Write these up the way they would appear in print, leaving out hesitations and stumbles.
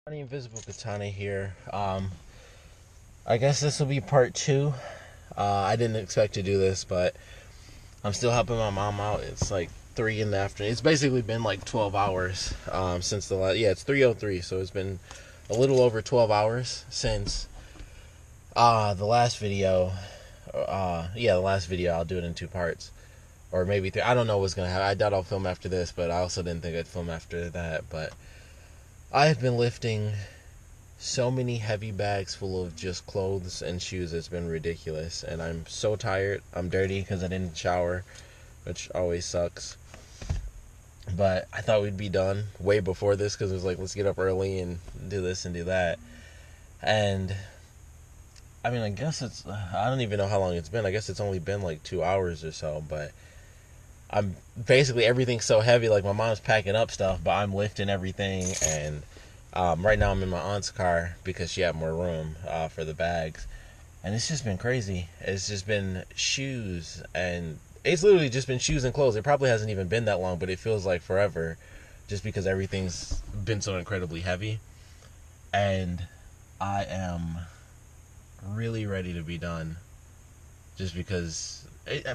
Invisiblekatana here. I guess this will be part two. I didn't expect to do this, but I'm still helping my mom out. It's like 3 in the afternoon. It's basically been like 12 hours since the last. Yeah, it's 3:03, so it's been a little over 12 hours since the last video. The last video. I'll do it in two parts, or maybe three. I don't know what's gonna happen. I doubt I'll film after this, but I also didn't think I'd film after that. But I've been lifting so many heavy bags full of just clothes and shoes. It's been ridiculous, and I'm so tired. I'm dirty because I didn't shower, which always sucks. But I thought we'd be done way before this because it was like, let's get up early and do this and do that. And I mean, I guess I don't even know how long it's been. I guess it's only been like 2 hours or so, but I'm basically, everything's so heavy. Like, my mom's packing up stuff, but I'm lifting everything. And right now I'm in my aunt's car because she had more room for the bags. And it's just been crazy. It's just been shoes, and it's literally just been shoes and clothes. It probably hasn't even been that long, but it feels like forever just because everything's been so incredibly heavy. And I am really ready to be done just because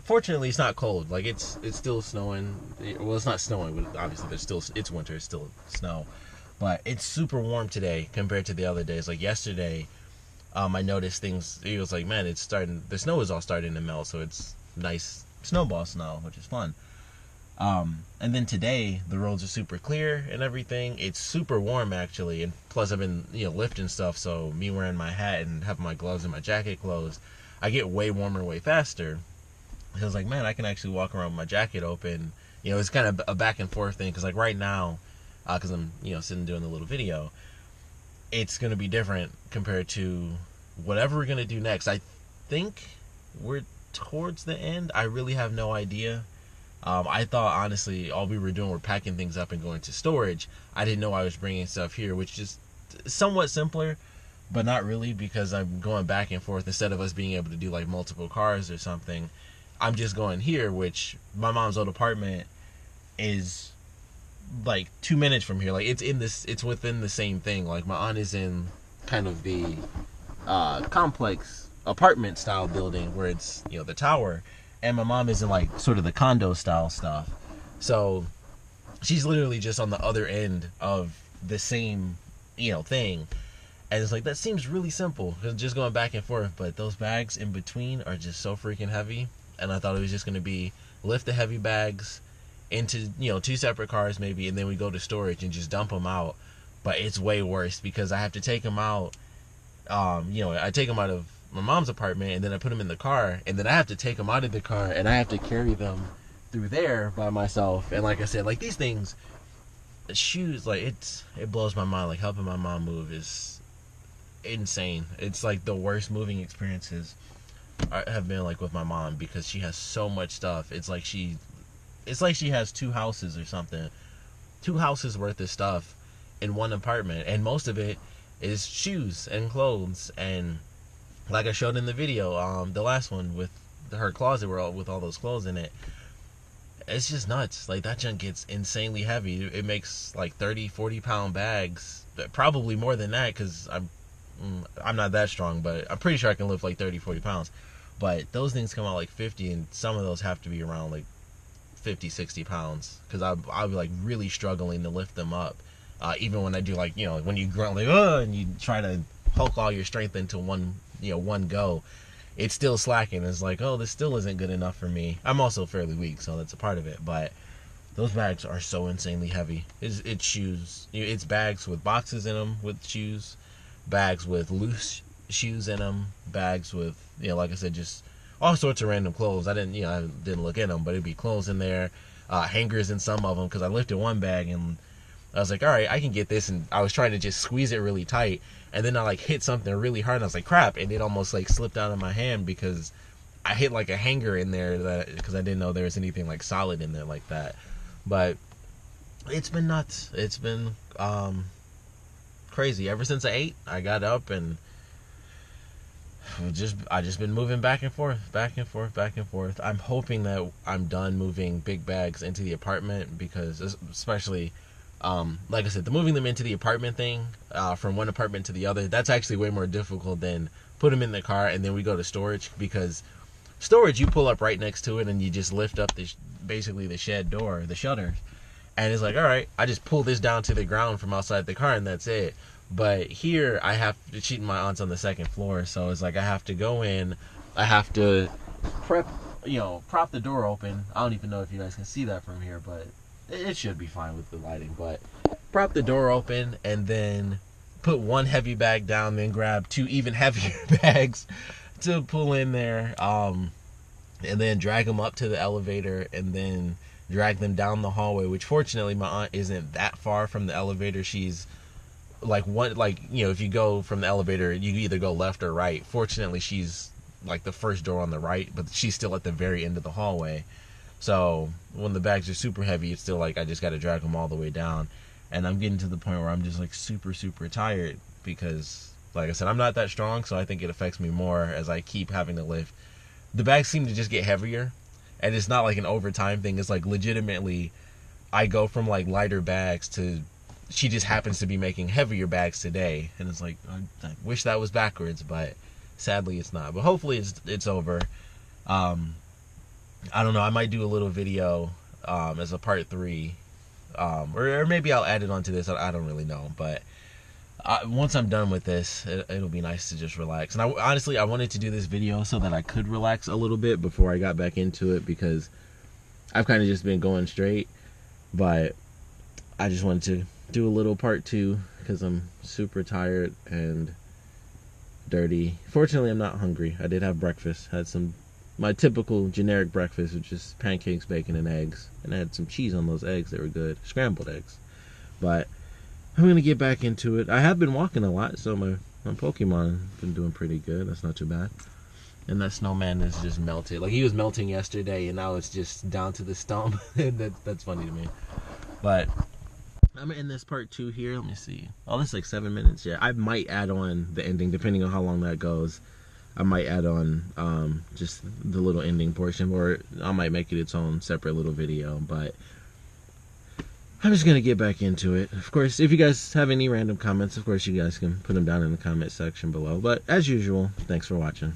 fortunately it's not cold. Like, it's still snowing. Well, it's not snowing, but obviously it's winter. It's still snow, but it's super warm today compared to the other days. Like yesterday, I noticed things. It was like, man, it's starting. The snow is all starting to melt, so it's nice snowball snow, which is fun. And then today the roads are super clear and everything. It's super warm actually, and plus I've been lifting stuff. So me wearing my hat and having my gloves and my jacket closed, I get way warmer way faster. I was like, man, I can actually walk around with my jacket open. It's kind of a back and forth thing because like right now, because I'm sitting doing the little video, it's gonna be different compared to whatever we're gonna do next. I think we're towards the end. I really have no idea. I thought honestly all we were doing were packing things up and going to storage. I didn't know I was bringing stuff here, which is somewhat simpler, but not really, because I'm going back and forth. Instead of us being able to do like multiple cars or something, I'm just going here, which my mom's old apartment is like 2 minutes from here. Like, it's within the same thing. Like, my aunt is in kind of the complex apartment style building where it's the tower, and my mom is in like sort of the condo style stuff. So she's literally just on the other end of the same thing. And it's like, that seems really simple, just going back and forth, but those bags in between are just so freaking heavy. And I thought it was just going to be lift the heavy bags into two separate cars maybe, and then we go to storage and just dump them out. But it's way worse because I have to take them out. I take them out of my mom's apartment, and then I put them in the car, and then I have to take them out of the car, and I have to carry them through there by myself. And like I said, like, these things, shoes, like, it blows my mind. Like, helping my mom move is insane. It's like the worst moving experiences I have been like with my mom, because she has so much stuff. It's like she has two houses or something, 2 houses worth of stuff in one apartment, and most of it is shoes and clothes. And like I showed in the video, the last one with her closet with all those clothes in it, it's just nuts. Like, that junk gets insanely heavy. It makes like 30-40 pound bags, probably more than that, because I'm not that strong, but I'm pretty sure I can lift like 30-40 pounds. But those things come out like 50, and some of those have to be around like 50-60 pounds, because I'll be like really struggling to lift them up. Even when I do, like, when you grunt like, and you try to hulk all your strength into one go, it's still slacking. It's like, oh, this still isn't good enough for me. I'm also fairly weak, so that's a part of it. But those bags are so insanely heavy. It's shoes. It's bags with boxes in them with shoes, bags with loose shoes in them, bags with, like I said, just all sorts of random clothes. I didn't look in them, but it'd be clothes in there, hangers in some of them, because I lifted one bag and I was like, all right, I can get this, and I was trying to just squeeze it really tight, and then I like hit something really hard, and I was like, crap, and it almost like slipped out of my hand because I hit like a hanger in there, because I didn't know there was anything like solid in there like that. But it's been nuts. It's been crazy. Ever since I ate, I got up and I just been moving back and forth, back and forth, back and forth. I'm hoping that I'm done moving big bags into the apartment, because especially Like I said, the moving them into the apartment thing, from one apartment to the other, that's actually way more difficult than put them in the car and then we go to storage, because storage, you pull up right next to it and you just lift up basically the shed door, the shutter, and it's like, all right, I just pull this down to the ground from outside the car and that's it. But here I have to cheat, my aunt's on the second floor, so it's like I have to go in, I have to prop the door open. I don't even know if you guys can see that from here, but it should be fine with the lighting. But prop the door open and then put one heavy bag down, then grab two even heavier bags to pull in there, and then drag them up to the elevator and then drag them down the hallway, which fortunately my aunt isn't that far from the elevator. She's if you go from the elevator, you either go left or right. Fortunately, she's like the first door on the right, but she's still at the very end of the hallway. So when the bags are super heavy, it's still like I just got to drag them all the way down. And I'm getting to the point where I'm just like super, super tired because, like I said, I'm not that strong, so I think it affects me more as I keep having to lift. The bags seem to just get heavier, and it's not like an overtime thing. It's like legitimately, I go from like lighter bags to, she just happens to be making heavier bags today, and it's like I wish that was backwards, but sadly it's not. But hopefully it's over. I don't know, I might do a little video as a part 3, or maybe I'll add it onto this. I don't really know, but once I'm done with this, it'll be nice to just relax. And honestly, I wanted to do this video so that I could relax a little bit before I got back into it, because I've kind of just been going straight. But I just wanted to do a little part 2 because I'm super tired and dirty. Fortunately, I'm not hungry. I did have breakfast. Had my typical generic breakfast, which is pancakes, bacon, and eggs. And I had some cheese on those eggs. They were good. Scrambled eggs. But I'm going to get back into it. I have been walking a lot, so my Pokemon have been doing pretty good. That's not too bad. And that snowman is just melted. Like, he was melting yesterday, and now it's just down to the stump. That's funny to me. But I'm in this part 2 here. Let me see. Oh, this is like 7 minutes. Yeah, I might add on the ending, depending on how long that goes. I might add on just the little ending portion, or I might make it its own separate little video. But I'm just gonna get back into it. Of course, if you guys have any random comments, of course you guys can put them down in the comment section below. But as usual, thanks for watching.